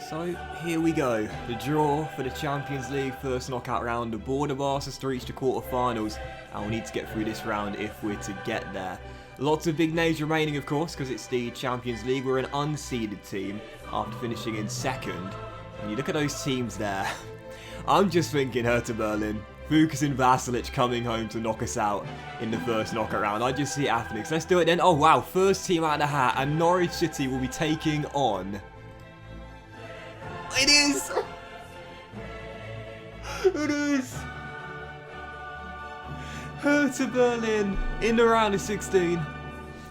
So here we go, the draw for the Champions League first knockout round. The board have asked us to reach the quarterfinals, and we need to get through this round if we're to get there. Lots of big names remaining, of course, because it's the Champions League. We're an unseeded team after finishing in second. And you look at those teams there. I'm just thinking Hertha Berlin, Vukas and Vasilic coming home to knock us out in the first knockout round. I just see it happening. So let's do it then. Oh wow, first team out of the hat, and Norwich City will be taking on... It is! It is! Hertha Berlin in the round of 16.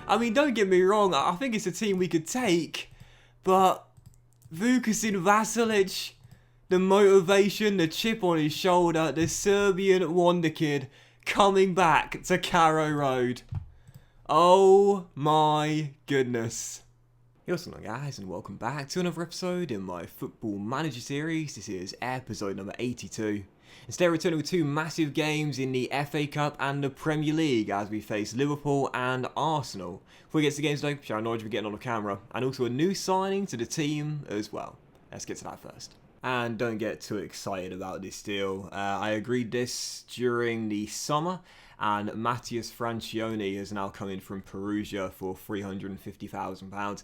I mean, don't get me wrong, I think it's a team we could take, but Vukas and Vasilic, the motivation, the chip on his shoulder, the Serbian wonder kid coming back to Carrow Road. Oh my goodness. What's going on, guys, and welcome back to another episode in my Football Manager series. This is episode number 82. Instead, returning with two massive games in the FA Cup and the Premier League as we face Liverpool and Arsenal. Before we get to the games though, should I acknowledge we're getting on the camera, and also a new signing to the team as well. Let's get to that first. And don't get too excited about this deal. I agreed this during the summer, and Matthias Francione has now come in from Perugia for £350,000.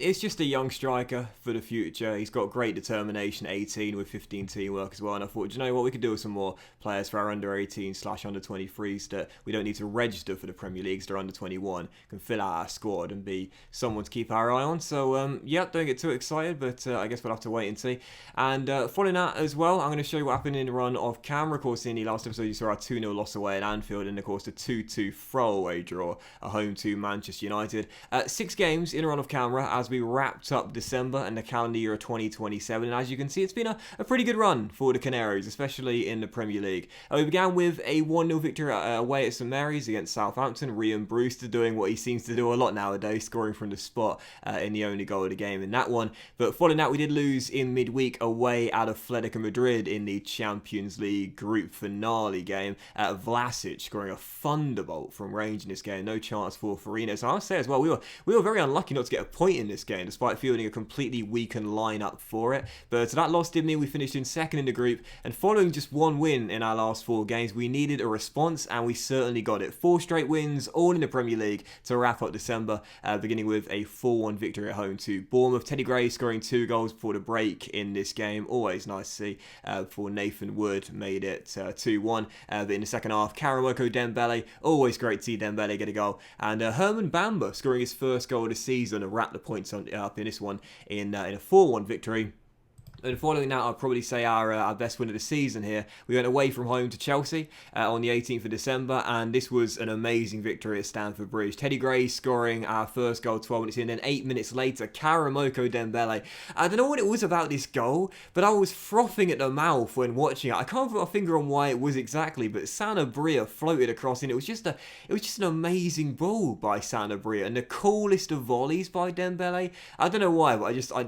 It's just a young striker for the future. He's got great determination, 18 with 15 teamwork as well. And I thought, you know what, we could do with some more players for our under 18/under 23s that we don't need to register for the Premier Leagues. They're under 21, can fill out our squad and be someone to keep our eye on. So yeah, don't get too excited, but I guess we'll have to wait and see. And following that as well, I'm going to show you what happened in the run of camera. Of course, in the last episode, you saw our 2-0 loss away at Anfield, and of course the 2-2 throwaway draw at home to Manchester United. 6 games in a run of camera as we wrapped up December and the calendar year of 2027, and as you can see, it's been a pretty good run for the Canaries, especially in the Premier League. We began with a 1-0 victory away at St Mary's against Southampton. Ryan Brewster doing what he seems to do a lot nowadays, scoring from the spot in the only goal of the game in that one. But following that, we did lose in midweek away out of Atletico Madrid in the Champions League group finale game. Vlasic scoring a thunderbolt from range in this game, no chance for Farina. So I'll say as well, we were very unlucky not to get a point in this game, despite fielding a completely weakened lineup for it. But that loss did mean we finished in second in the group, and following just one win in our last 4 games, we needed a response, and we certainly got it. 4 straight wins, all in the Premier League to wrap up December, beginning with a 4-1 victory at home to Bournemouth. Teddy Gray scoring 2 goals before the break in this game, always nice to see, before Nathan Wood made it 2-1. But in the second half, Karamoko Dembele, always great to see Dembele get a goal, and Herman Bamba scoring his first goal of the season and wrap the points up in this one in a 4-1 victory. And following that, I'd probably say our best win of the season here. We went away from home to Chelsea on the 18th of December, and this was an amazing victory at Stamford Bridge. Teddy Gray scoring our first goal 12 minutes in, then 8 minutes later, Karamoko Dembele. I don't know what it was about this goal, but I was frothing at the mouth when watching it. I can't put my finger on why it was exactly, but Sanabria floated across, and it was just an amazing ball by Sanabria, and the coolest of volleys by Dembele. I don't know why, but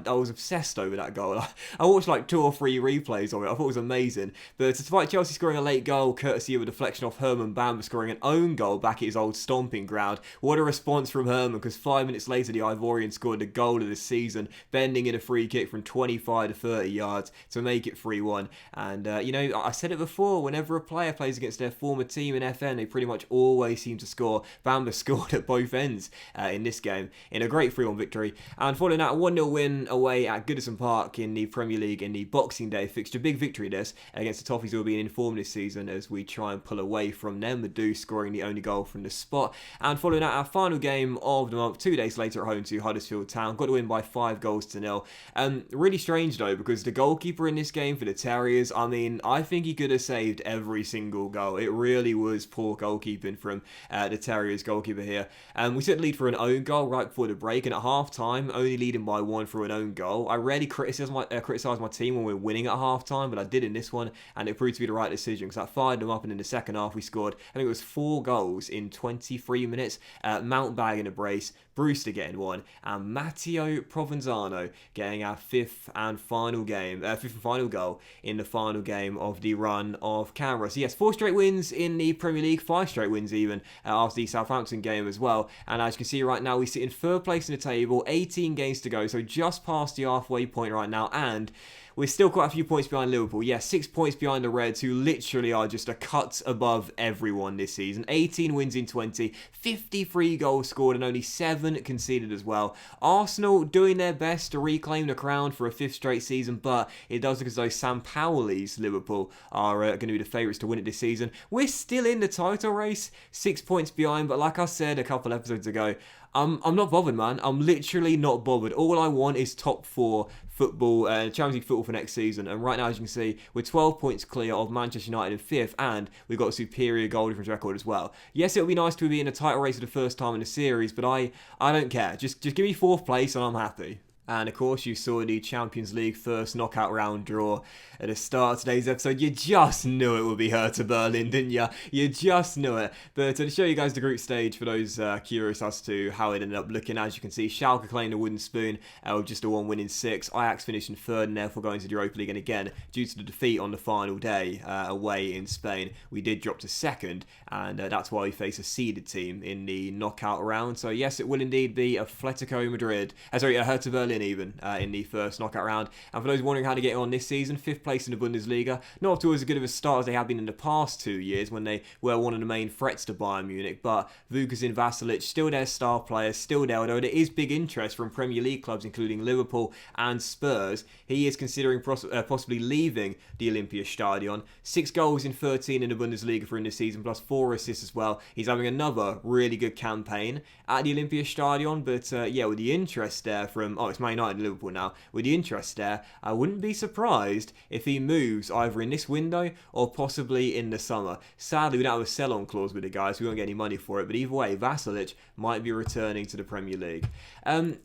I was obsessed over that goal. I watched like 2 or 3 replays of it. I thought it was amazing. But despite Chelsea scoring a late goal, courtesy of a deflection off Herman Bamba scoring an own goal back at his old stomping ground, what a response from Herman, because 5 minutes later the Ivorian scored the goal of the season, bending in a free kick from 25 to 30 yards to make it 3-1. And, you know, I said it before, whenever a player plays against their former team in FN, they pretty much always seem to score. Bamba scored at both ends in this game in a great 3-1 victory. And following that, a 1-0 win away at Goodison Park in the Premier League in the Boxing Day fixture. Big victory this against the Toffees, who will be in form this season as we try and pull away from them. Madu scoring the only goal from the spot. And following that, our final game of the month, 2 days later at home to Huddersfield Town. Got to win by 5-0. Really strange though, because the goalkeeper in this game for the Terriers, I mean, I think he could have saved every single goal. It really was poor goalkeeping from the Terriers goalkeeper here. We took the lead for an own goal right before the break, and at half time, only leading by 1 for an own goal. I rarely criticise criticise my team when we're winning at half-time, but I did in this one, and it proved to be the right decision because I fired them up, and in the second half we scored, I think it was 4 goals in 23 minutes. Mount bagging a brace, Brewster getting one, and Matteo Provenzano getting our fifth and final goal in the final game of the run of Canberra. So yes, 4 straight wins in the Premier League, 5 straight wins even after the Southampton game as well. And as you can see right now, we sit in 3rd place in the table, 18 games to go, so just past the halfway point right now, and we're still quite a few points behind Liverpool. Yeah, 6 points behind the Reds, who literally are just a cut above everyone this season. 18 wins in 20, 53 goals scored, and only 7 conceded as well. Arsenal doing their best to reclaim the crown for a 5th straight season, but it does look as though Sam Powell's Liverpool are going to be the favourites to win it this season. We're still in the title race, 6 points behind, but like I said a couple episodes ago, I'm not bothered, man. I'm literally not bothered. All I want is top 4 football, Champions League football for next season. And right now, as you can see, we're 12 points clear of Manchester United in 5th, and we've got a superior goal difference record as well. Yes, it would be nice to be in a title race for the first time in the series, but I don't care. Just give me 4th place and I'm happy. And of course, you saw the Champions League first knockout round draw at the start of today's episode. You just knew it would be Hertha Berlin, didn't you? You just knew it. But to show you guys the group stage, for those curious as to how it ended up looking, as you can see, Schalke claimed a wooden spoon with just a 1 win in 6. Ajax finished in 3rd and therefore going to the Europa League. And again, due to the defeat on the final day away in Spain, we did drop to 2nd. And that's why we face a seeded team in the knockout round. So yes, it will indeed be a Hertha Berlin even in the first knockout round. And for those wondering how to get on this season, 5th place in the Bundesliga, not up to as good of a start as they have been in the past 2 years when they were one of the main threats to Bayern Munich, but Vukasin Vasilic still their star player, still there, although there is big interest from Premier League clubs including Liverpool and Spurs. He is considering possibly leaving the Olympiastadion. 6 goals in 13 in the Bundesliga for him this season, plus 4 assists as well. He's having another really good campaign at the Olympiastadion, but yeah, with the interest there from, it's Man United and Liverpool now, with the interest there, I wouldn't be surprised if he moves either in this window or possibly in the summer. Sadly, we don't have a sell-on clause with the guys, we won't get any money for it, but either way, Vasilic might be returning to the Premier League.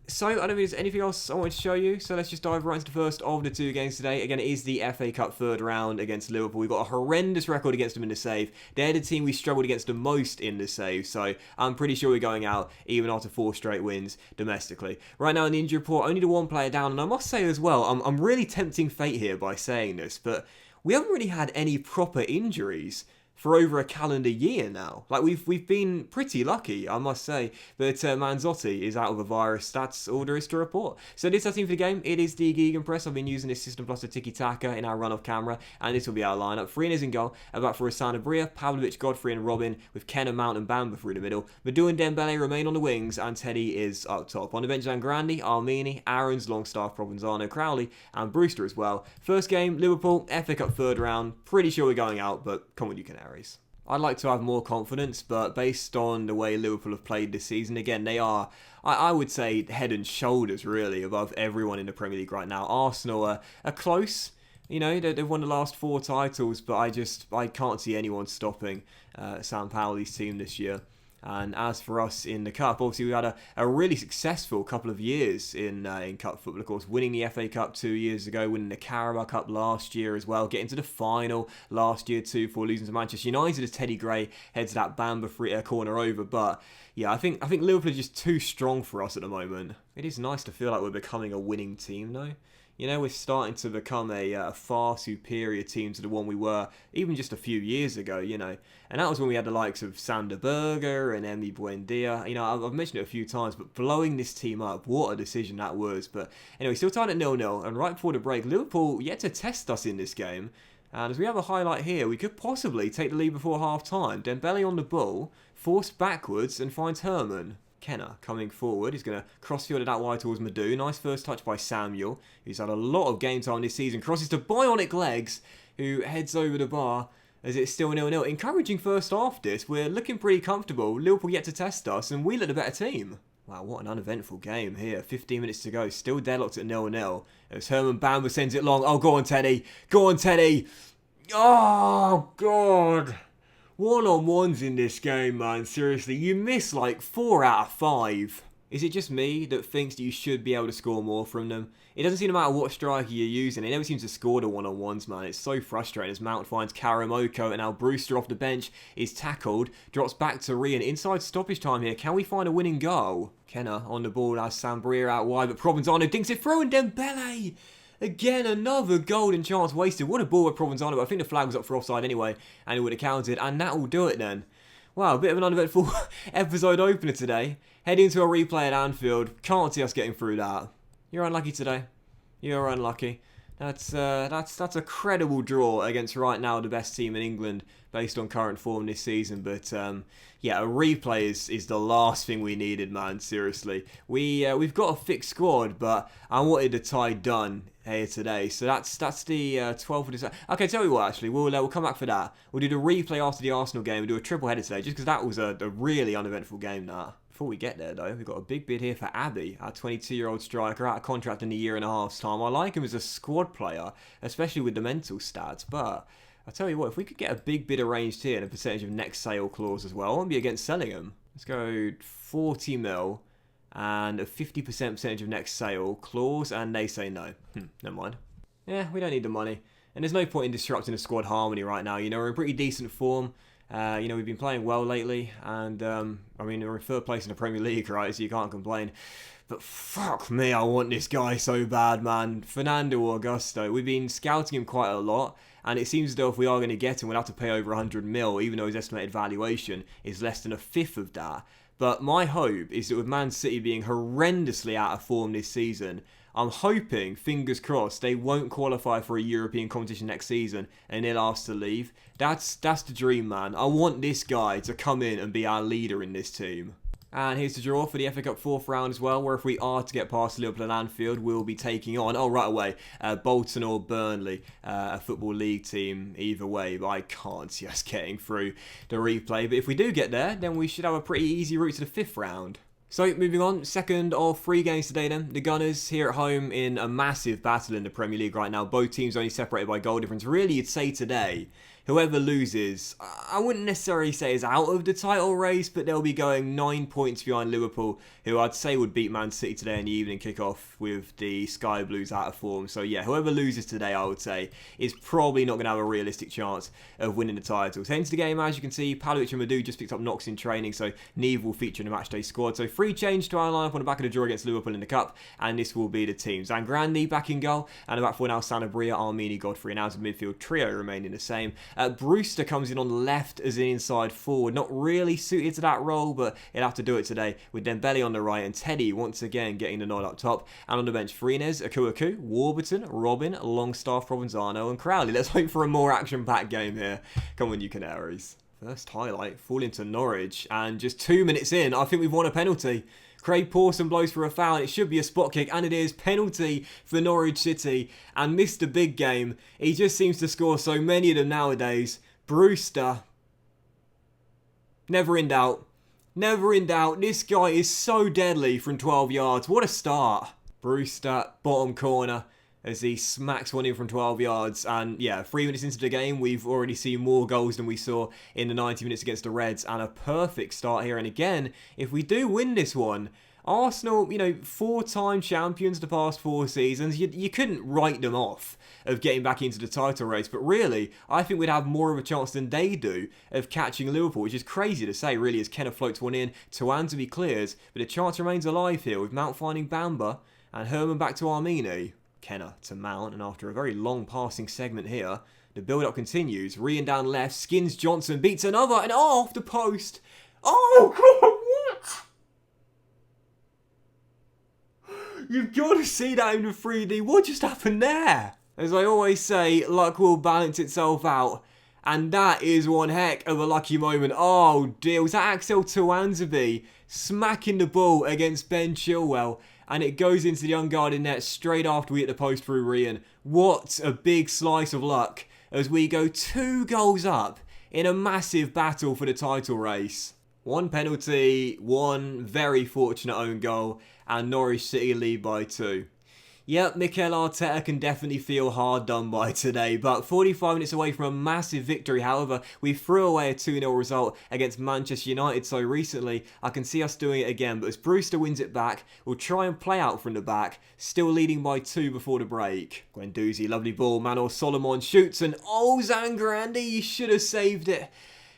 So, I don't think there's anything else I want to show you, so let's just dive right into the first of the 2 games today. Again, it is the FA Cup 3rd round against Liverpool. We've got a horrendous record against them in the save. They're the team we struggled against the most in the save, so I'm pretty sure we're going out even after 4 straight wins domestically. Right now in the injury report, only the 1 player down, and I must say as well, I'm really tempting fate here by saying this, but we haven't really had any proper injuries for over a calendar year now. Like, we've been pretty lucky, I must say, but Manzotti is out of a virus. That's all there is to report. So this is our team for the game. It is the Gegenpress. I've been using this system plus the tiki-taka in our run-off camera, and this will be our lineup. 3 in goal, back for Asana Bria, Pavlovic, Godfrey and Robin, with Ken and Mount and Bamba through the middle. Madu and Dembele remain on the wings, and Teddy is up top. On the bench, Zangrandi, Armini, Aarons, Longstaff, Provenzano, Crowley, and Brewster as well. First game, Liverpool, FA Cup 3rd round. Pretty sure we're going out, but come on, you Canaries. I'd like to have more confidence, but based on the way Liverpool have played this season, again, they are, I would say, head and shoulders, really, above everyone in the Premier League right now. Arsenal are close. You know, they've won the last 4 titles, but I can't see anyone stopping Sam Powell's team this year. And as for us in the Cup, obviously we had a really successful couple of years in Cup football, of course, winning the FA Cup 2 years ago, winning the Carabao Cup last year as well, getting to the final last year too before losing to Manchester United as Teddy Gray heads that Bamba free corner over. But yeah, I think Liverpool are just too strong for us at the moment. It is nice to feel like we're becoming a winning team though. You know, we're starting to become a far superior team to the one we were even just a few years ago, you know. And that was when we had the likes of Sander Berger and Emi Buendia. You know, I've mentioned it a few times, but blowing this team up, what a decision that was. But anyway, still tied at 0-0. And right before the break, Liverpool yet to test us in this game. And as we have a highlight here, we could possibly take the lead before half-time. Dembele on the ball, forced backwards and finds Herman. Kenner coming forward. He's going to cross-field it out wide towards Madu. Nice first touch by Samuel, who's had a lot of game time this season. Crosses to Bionic Legs, who heads over the bar as it's still 0-0. Encouraging first half this. We're looking pretty comfortable. Liverpool yet to test us, and we look the better team. Wow, what an uneventful game here. 15 minutes to go. Still deadlocked at 0-0. As Herman Bamba sends it long. Oh, go on, Teddy. Go on, Teddy. Oh, God. 1-on-1s in this game, man. Seriously, you miss like 4 out of 5. Is it just me that thinks that you should be able to score more from them? It doesn't seem to matter what striker you're using. It never seems to score the one-on-ones, man. It's so frustrating as Mount finds Karamoko, and now Brewster off the bench is tackled. Drops back to Rian. Inside stoppage time here. Can we find a winning goal? Kenner on the ball as Sambria out wide, but Provenzano dinks it through, and Dembele! Again, another golden chance wasted. What a ball with Provenzano, but I think the flag was up for offside anyway, and it would have counted, and that will do it then. Wow, a bit of an uneventful episode opener today. Heading into a replay at Anfield. Can't see us getting through that. You're unlucky today. You're unlucky. That's a credible draw against right now the best team in England based on current form this season. But yeah, a replay is the last thing we needed, man. Seriously, we've got a fixed squad, but I wanted the tie done here today. So that's the 12th of December. Okay, tell you what, actually, we'll come back for that. We'll do the replay after the Arsenal game. We'll do a triple header today, just because that was a really uneventful game. That. Before we get there, though, we've got a big bid here for Abbey, our 22-year-old striker, out of contract in a year and a half's time. I like him as a squad player, especially with the mental stats, but I tell you what, if we could get a big bid arranged here and a percentage of next sale clause as well, I won't be against selling him. Let's go 40 mil and a 50% percentage of next sale clause, and they say no. Never mind. Yeah, we don't need the money. And there's no point in disrupting the squad harmony right now. You know, we're in pretty decent form. You know, we've been playing well lately, and I mean, we're in third place in the Premier League, right, so you can't complain. But fuck me, I want this guy so bad, man. Fernando Augusto. We've been scouting him quite a lot, and it seems as though if we are going to get him, we'll have to pay over 100 mil, even though his estimated valuation is less than a fifth of that. But my hope is that with Man City being horrendously out of form this season, I'm hoping, fingers crossed, they won't qualify for a European competition next season and they'll ask to leave. That's the dream, man. I want this guy to come in and be our leader in this team. And here's the draw for the FA Cup 4th round as well, where if we are to get past Liverpool and Anfield, we'll be taking on, right away, Bolton or Burnley, a Football League team either way, but I can't see us getting through the replay. But if we do get there, then we should have a pretty easy route to the 5th round. So, moving on, second of 3 games today then. The Gunners here at home in a massive battle in the Premier League right now. Both teams only separated by goal difference. Really, you'd say today, whoever loses, I wouldn't necessarily say is out of the title race, but they'll be going 9 points behind Liverpool, who I'd say would beat Man City today in the evening kickoff with the Sky Blues out of form. So yeah, whoever loses today, I would say, is probably not going to have a realistic chance of winning the title. So into the game, as you can see, Pavlovic and Madu just picked up knocks in training, so neither will feature in the matchday squad. So free change to our lineup on the back of the draw against Liverpool in the Cup, and this will be the team. Zangrandi back in goal, and the back four now Sanabria, Armini, Godfrey, and as a midfield trio remaining the same. Brewster comes in on the left as an inside forward, not really suited to that role, but he'll have to do it today with Dembele on the right and Teddy once again getting the nod up top. And on the bench, Freenes, Akuaku, Warburton, Robin, Longstaff, Provenzano, and Crowley. Let's hope for a more action-packed game here. Come on, you Canaries. First highlight, falling to Norwich, and just 2 minutes in, I think we've won a penalty. Craig Pawson blows for a foul, and it should be a spot kick, and it is. Penalty for Norwich City, and Mr. Big Game. He just seems to score so many of them nowadays. Brewster. Never in doubt. Never in doubt. This guy is so deadly from 12 yards. What a start. Brewster, bottom corner, as he smacks one in from 12 yards. And yeah, 3 minutes into the game, we've already seen more goals than we saw in the 90 minutes against the Reds. And a perfect start here. And again, if we do win this one, Arsenal, you know, 4-time champions the past 4 seasons, you couldn't write them off of getting back into the title race. But really, I think we'd have more of a chance than they do of catching Liverpool, which is crazy to say, really, as Kenner floats one in. Tuanzebe clears, but the chance remains alive here with Mount finding Bamba and Herman back to Armini. Kenner to Mount, and after a very long passing segment here, the build-up continues. Rian down left, skins Johnson, beats another, and off the post. Oh, God, what? You've got to see that in the 3D. What just happened there? As I always say, luck will balance itself out. And that is one heck of a lucky moment. Oh dear, was that Axel Tuanzebe smacking the ball against Ben Chilwell? And it goes into the unguarded net straight after we hit the post through Rian. What a big slice of luck as we go 2 goals up in a massive battle for the title race. 1 penalty, 1 very fortunate own goal, and Norwich City lead by 2. Yep, Mikel Arteta can definitely feel hard done by today, but 45 minutes away from a massive victory. However, we threw away a 2-0 result against Manchester United so recently. I can see us doing it again, but as Brewster wins it back, we'll try and play out from the back, still leading by 2 before the break. Guendouzi, lovely ball, Manor Solomon shoots, and oh, Zangrandi, you should have saved it.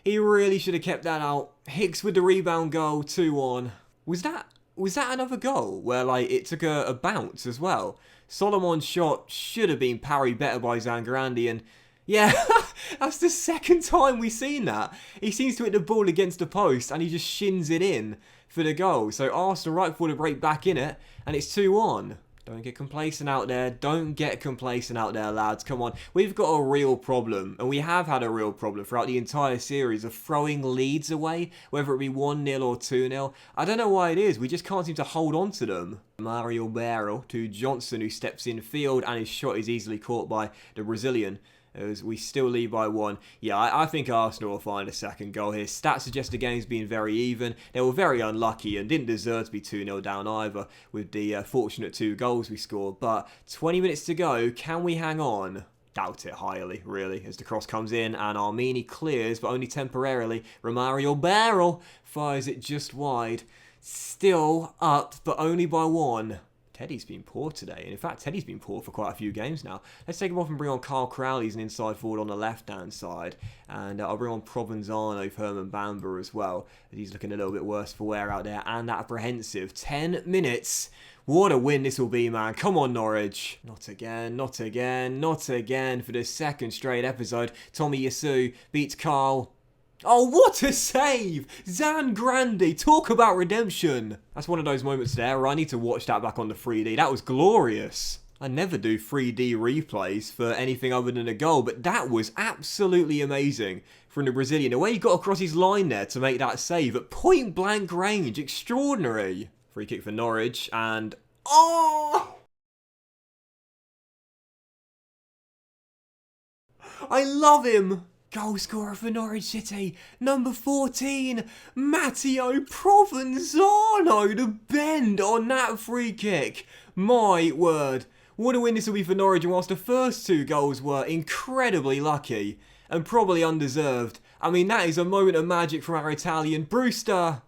He really should have kept that out. Hicks with the rebound goal, 2-1. Was that another goal where it took a bounce as well? Solomon's shot should have been parried better by Zangrandi, and yeah, that's the second time we've seen that. He seems to hit the ball against the post and he just shins it in for the goal. So Arsenal right before the break back in it, and it's 2-1. Don't get complacent out there. Don't get complacent out there, lads. Come on. We've got a real problem, and we have had a real problem throughout the entire series of throwing leads away, whether it be 1-0 or 2-0. I don't know why it is. We just can't seem to hold on to them. Mario Barro to Johnson, who steps in field, and his shot is easily caught by the Brazilian, as we still lead by 1. Yeah, I think Arsenal will find a second goal here. Stats suggest the game's been very even. They were very unlucky and didn't deserve to be 2-0 down either with the fortunate 2 goals we scored. But 20 minutes to go, can we hang on? Doubt it highly, really, as the cross comes in and Armini clears, but only temporarily. Romario Barrel fires it just wide. Still up, but only by 1. Teddy's been poor today. In fact, Teddy's been poor for quite a few games now. Let's take him off and bring on Carl Crowley as an inside forward on the left-hand side. And I'll bring on Provenzano for Herman Bamba as well, as he's looking a little bit worse for wear out there and apprehensive. 10 minutes. What a win this will be, man. Come on, Norwich. Not again, not again, not again. For the second straight episode, Tommy Yasu beats Carl. Oh, what a save! Zangrandi, talk about redemption. That's one of those moments there where I need to watch that back on the 3D. That was glorious. I never do 3D replays for anything other than a goal, but that was absolutely amazing from the Brazilian. The way he got across his line there to make that save at point blank range, extraordinary. Free kick for Norwich, and oh! I love him! Goal scorer for Norwich City, number 14, Matteo Provenzano, the bend on that free kick. My word, what a win this will be for Norwich, and whilst the first 2 goals were incredibly lucky and probably undeserved, I mean, that is a moment of magic from our Italian. Brewster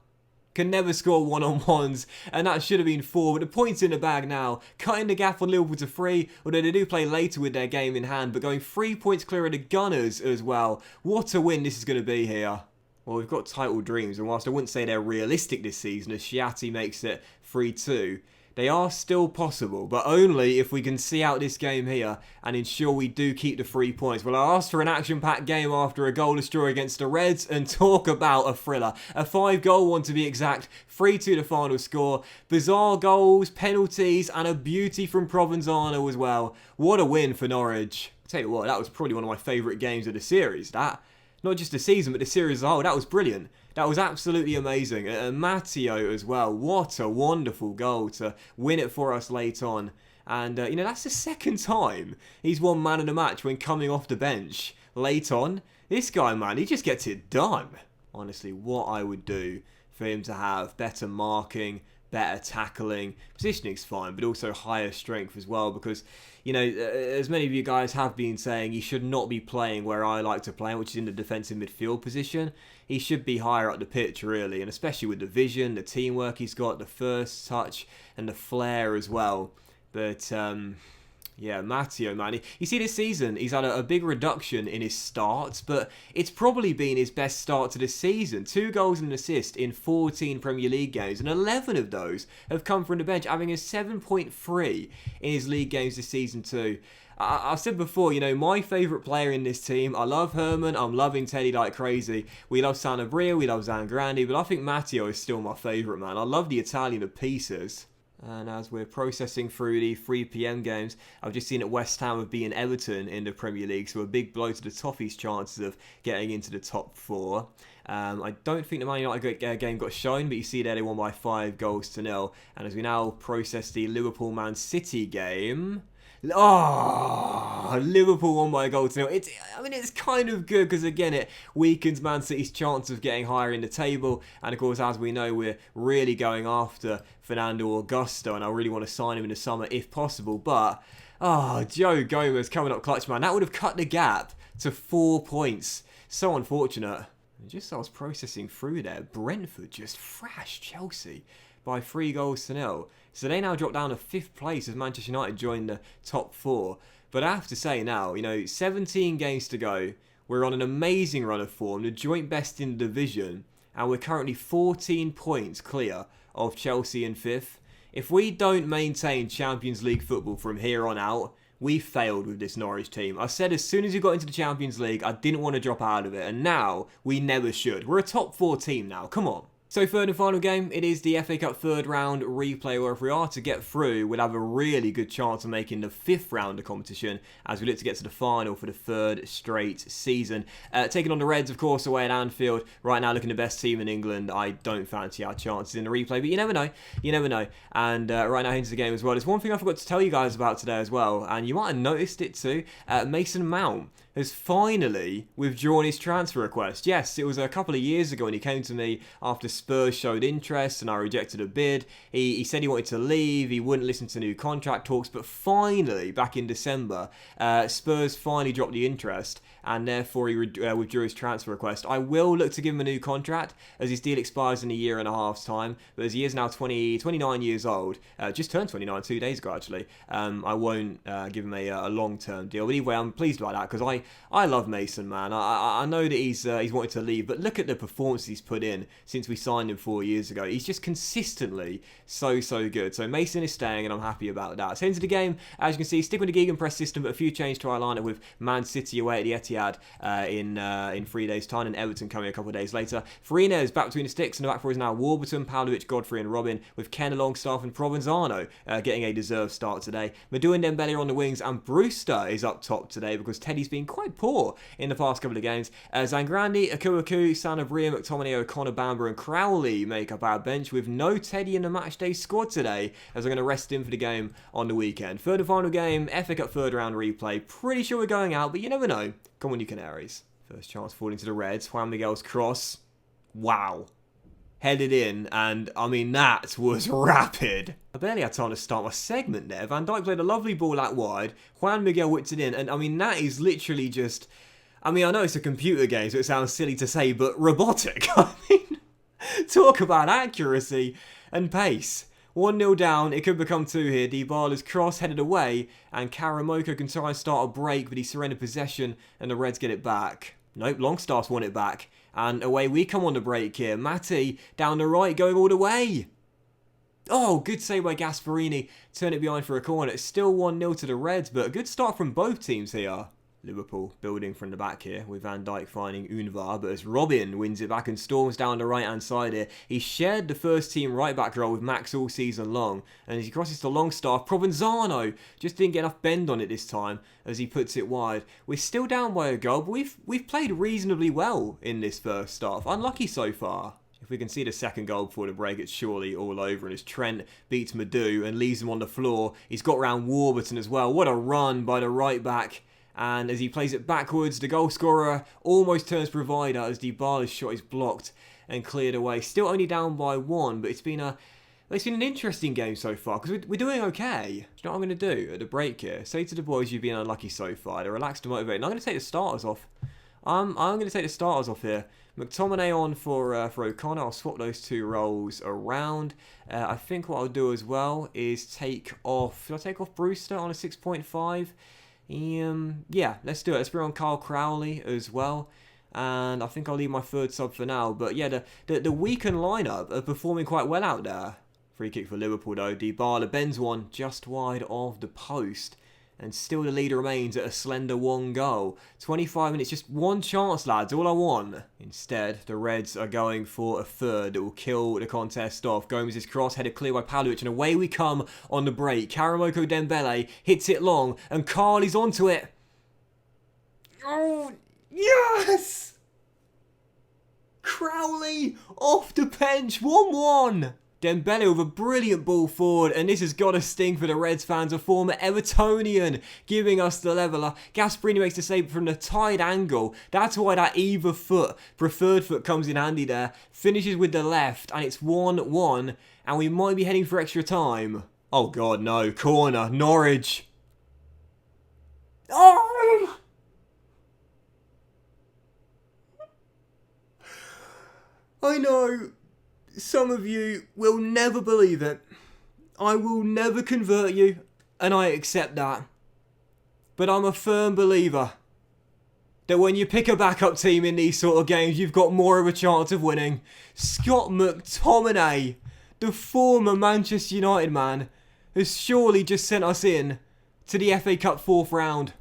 can never score one-on-ones, and that should have been 4, but the point's in the bag now. Cutting the gap on Liverpool to 3, although they do play later with their game in hand, but going 3 points clear of the Gunners as well. What a win this is going to be here. Well, we've got title dreams, and whilst I wouldn't say they're realistic this season, as Schiatti makes it 3-2, they are still possible, but only if we can see out this game here and ensure we do keep the 3 points. Well, I asked for an action-packed game after a goalless draw against the Reds, and talk about a thriller. A 5-goal one to be exact, 3-2 the final score. Bizarre goals, penalties, and a beauty from Provenzano as well. What a win for Norwich. I'll tell you what, that was probably one of my favourite games of the series, that. Not just the season, but the series as a whole. That was brilliant. That was absolutely amazing. Matteo as well. What a wonderful goal to win it for us late on. And, that's the second time he's won man of the match when coming off the bench late on. This guy, man, he just gets it done. Honestly, what I would do for him to have better marking, better tackling. Positioning's fine, but also higher strength as well, because, as many of you guys have been saying, he should not be playing where I like to play, which is in the defensive midfield position. He should be higher up the pitch, really, and especially with the vision, the teamwork he's got, the first touch, and the flair as well. But, yeah, Matteo, man. You see, this season, he's had a big reduction in his starts, but it's probably been his best start to the season. 2 goals and an assist in 14 Premier League games, and 11 of those have come from the bench, having a 7.3 in his league games this season too. I've said before, my favourite player in this team, I love Herman, I'm loving Teddy like crazy. We love Sanabria, we love Zangrandi, but I think Matteo is still my favourite, man. I love the Italian to pieces. And as we're processing through the 3 PM games, I've just seen that West Ham have beaten Everton in the Premier League, so a big blow to the Toffees' chances of getting into the top 4. I don't think the Man United game got shown, but you see there they won by 5-0. And as we now process the Liverpool-Man City game... Oh! Oh, Liverpool won by a goal to nil. I mean, it's kind of good because, again, it weakens Man City's chance of getting higher in the table. And, of course, as we know, we're really going after Fernando Augusto, and I really want to sign him in the summer if possible. But, Joe Gomez coming up clutch, man. That would have cut the gap to 4 points. So unfortunate. Just as I was processing through there, Brentford just thrashed Chelsea by 3 goals to nil. So they now drop down to 5th place as Manchester United join the top 4. But I have to say now, 17 games to go. We're on an amazing run of form, the joint best in the division, and we're currently 14 points clear of Chelsea in 5th. If we don't maintain Champions League football from here on out, we failed with this Norwich team. I said as soon as we got into the Champions League, I didn't want to drop out of it, and now we never should. We're a top 4 team now, come on. So third and final game, it is the FA Cup third round replay, where if we are to get through, we'll have a really good chance of making the 5th round of competition as we look to get to the final for the 3rd straight season. Taking on the Reds, of course, away at Anfield. Right now looking the best team in England. I don't fancy our chances in the replay, but you never know. You never know. And right now into the game as well. There's one thing I forgot to tell you guys about today as well, and you might have noticed it too. Mason Mount has finally withdrawn his transfer request. Yes, it was a couple of years ago when he came to me after Spurs showed interest and I rejected a bid. He said he wanted to leave, he wouldn't listen to new contract talks, but finally, back in December, Spurs finally dropped the interest and therefore he withdrew his transfer request. I will look to give him a new contract as his deal expires in a year and a half's time, but as he is now 29 years old, just turned 29 2 days ago actually, I won't give him a long-term deal. But anyway, I'm pleased by that because I love Mason, man. I know that he's wanted to leave, but look at the performance he's put in since we signed him 4 years ago. He's just consistently so good. So Mason is staying, and I'm happy about that. So into the game, as you can see, stick with the Gegenpress system, but a few changes to our lineup with Man City away at the Etihad in 3 days' time, and Everton coming a couple of days later. Farina is back between the sticks, and the back four is now Warburton, Pavlovic, Godfrey, and Robin, with Ken Longstaff and Provenzano getting a deserved start today. Madou and Dembele are on the wings, and Brewster is up top today because Teddy's been quite poor in the past couple of games. Zangrandi, Akuaku, Sanabria, McTominay, O'Connor, Bamber, and Crowley make up our bench with no Teddy in the matchday squad today, as I'm going to rest him for the game on the weekend. Third and final game, FA Cup third round replay. Pretty sure we're going out, but you never know. Come on, you Canaries. First chance falling to the Reds. Juan Miguel's cross. Wow. Headed in, and I mean, that was rapid. I barely had time to start my segment there. Van Dijk played a lovely ball out wide. Juan Miguel whipped it in, and I mean, that is literally just... I mean, I know it's a computer game, so it sounds silly to say, but robotic. I mean, talk about accuracy and pace. 1-0 down, it could become 2 here. Dybala's cross headed away, and Karamoko can try and start a break, but he surrendered possession, and the Reds get it back. Nope, Longstaff's won it back. And away we come on the break here. Matty down the right, going all the way. Oh, good save by Gasparini. Turn it behind for a corner. It's still 1-0 to the Reds, but a good start from both teams here. Liverpool building from the back here with Van Dijk finding Unvar, but as Robin wins it back and storms down the right hand side here, he shared the first team right back role with Max all season long, and as he crosses to Longstaff, Provenzano just didn't get enough bend on it this time as he puts it wide. We're still down by a goal, but we've played reasonably well in this first half. Unlucky so far. If we can see the second goal before the break, it's surely all over. And as Trent beats Madou and leaves him on the floor, he's got round Warburton as well. What a run by the right back. And as he plays it backwards, the goal scorer almost turns provider as Dybala's shot is blocked and cleared away. Still only down by 1, but it's been an interesting game so far because we're doing okay. Do you know what I'm going to do at the break here? Say to the boys you've been unlucky so far. They're relaxed and motivated. And I'm going to take the starters off. I'm going to take the starters off here. McTominay on for O'Connor. I'll swap those 2 roles around. I think what I'll do as well is take off... Should I take off Brewster on a 6.5? Yeah, let's do it. Let's bring on Carl Crowley as well. And I think I'll leave my third sub for now. But yeah, the weakened lineup are performing quite well out there. Free kick for Liverpool though. Dybala bends one just wide of the post. And still the lead remains at a slender 1 goal. 25 minutes, just 1 chance, lads, all I want. Instead, the Reds are going for a third that will kill the contest off. Gomez's cross, headed clear by Pavlovic, and away we come on the break. Karamoko Dembele hits it long, and Carly's onto it. Oh, yes! Crowley off the bench, 1-1. Dembele with a brilliant ball forward, and this has got to sting for the Reds fans. A former Evertonian giving us the leveller. Gasperini makes the save from the tight angle. That's why that either foot, preferred foot, comes in handy there. Finishes with the left, and it's 1-1, and we might be heading for extra time. Oh God, no. Corner. Norwich. Oh! I know some of you will never believe it. I will never convert you, and I accept that. But I'm a firm believer that when you pick a backup team in these sort of games, you've got more of a chance of winning. Scott McTominay, the former Manchester United man, has surely just sent us in to the FA Cup 4th round.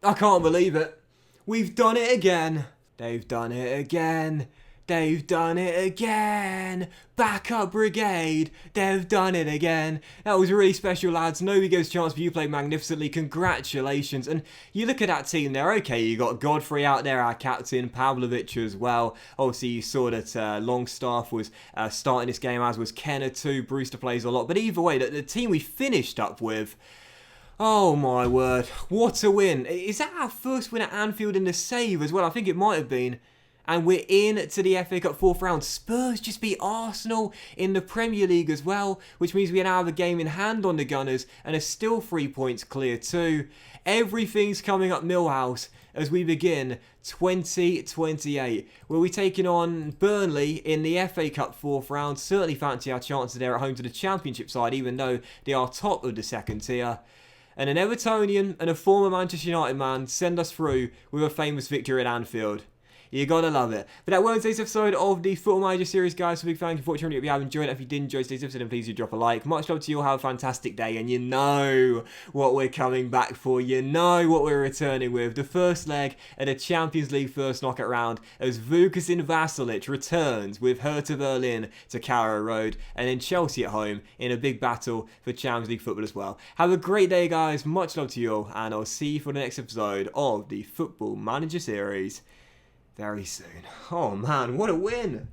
I can't believe it. We've done it again. They've done it again. They've done it again. Backup brigade. They've done it again. That was really special, lads. Nobody gets a chance, but you played magnificently. Congratulations. And you look at that team there. Okay, you got Godfrey out there, our captain. Pavlovic as well. Obviously, you saw that Longstaff was starting this game, as was Kenner too. Brewster plays a lot. But either way, the team we finished up with... Oh my word, what a win. Is that our first win at Anfield in the save as well? I think it might have been. And we're in to the FA Cup 4th round. Spurs just beat Arsenal in the Premier League as well, which means we now have a game in hand on the Gunners and are still 3 points clear too. Everything's coming up Millhouse as we begin 2028. We'll be taking on Burnley in the FA Cup 4th round. Certainly fancy our chances there at home to the Championship side, even though they are top of the second tier. And an Evertonian and a former Manchester United man send us through with a famous victory at Anfield. You gotta love it. But that was today's episode of the Football Manager series, guys. So big thank you for watching. If you have enjoyed it, if you did enjoy today's episode, then please do drop a like. Much love to you all. Have a fantastic day. And you know what we're coming back for. You know what we're returning with. The first leg of the Champions League first knockout round as Vukasin Vasilic returns with Hertha Berlin to Carrow Road. And then Chelsea at home in a big battle for Champions League football as well. Have a great day, guys. Much love to you all. And I'll see you for the next episode of the Football Manager series very soon. Oh man, what a win!